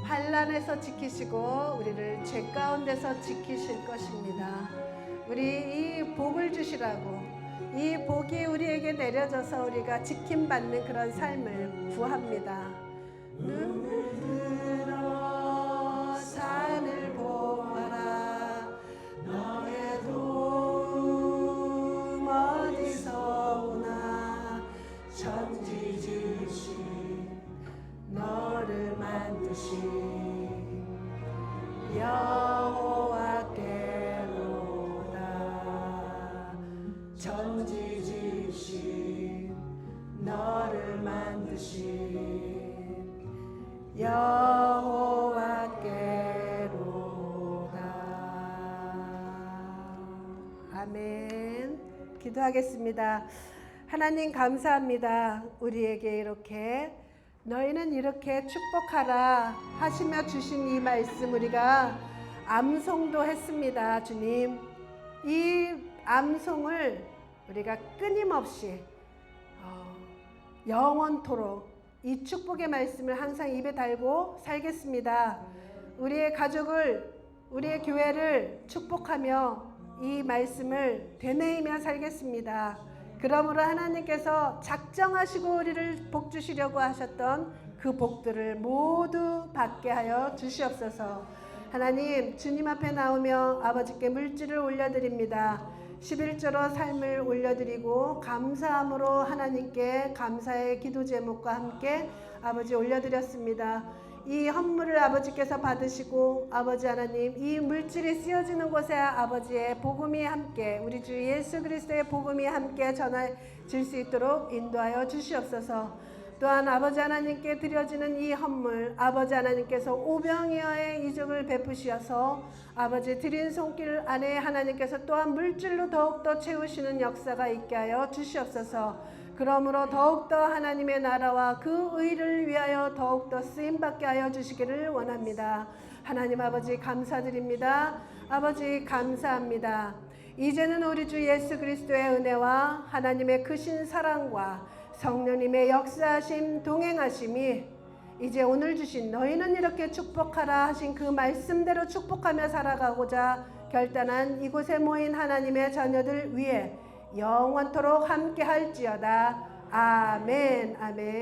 환난에서 지키시고 우리를 죄 가운데서 지키실 것입니다. 우리 이 복을 주시라고, 이 복이 우리에게 내려져서 우리가 지킴받는 그런 삶을 구합니다. 눈을 들어 산을 보아라. 너의 도움 어디서 오나. 천지 지으신 너를 만드신 여호와께로다. 천지 지으신 너를 만드신 여호와께로다. 아멘. 기도하겠습니다. 하나님 감사합니다. 우리에게 이렇게 너희는 이렇게 축복하라 하시며 주신 이 말씀 우리가 암송도 했습니다. 주님, 이 암송을 우리가 끊임없이 영원토록 이 축복의 말씀을 항상 입에 달고 살겠습니다. 우리의 가족을, 우리의 교회를 축복하며 이 말씀을 되뇌이며 살겠습니다. 그러므로 하나님께서 작정하시고 우리를 복 주시려고 하셨던 그 복들을 모두 받게 하여 주시옵소서. 하나님, 주님 앞에 나오며 아버지께 물질을 올려드립니다. 11조로 삶을 올려드리고 감사함으로 하나님께 감사의 기도 제목과 함께 아버지 올려드렸습니다. 이 헌물을 아버지께서 받으시고 아버지 하나님, 이 물질이 쓰여지는 곳에 아버지의 복음이 함께, 우리 주 예수 그리스도의 복음이 함께 전해질 수 있도록 인도하여 주시옵소서. 또한 아버지 하나님께 드려지는 이 헌물, 아버지 하나님께서 오병이어의 이적을 베푸시어서 아버지 드린 손길 안에 하나님께서 또한 물질로 더욱더 채우시는 역사가 있게 하여 주시옵소서. 그러므로 더욱더 하나님의 나라와 그 의를 위하여 더욱더 쓰임받게 하여 주시기를 원합니다. 하나님 아버지 감사드립니다. 아버지 감사합니다. 이제는 우리 주 예수 그리스도의 은혜와 하나님의 크신 사랑과 성령님의 역사하심 동행하심이 이제 오늘 주신 너희는 이렇게 축복하라 하신 그 말씀대로 축복하며 살아가고자 결단한 이곳에 모인 하나님의 자녀들 위해 영원토록 함께 할지어다. 아멘. 아멘.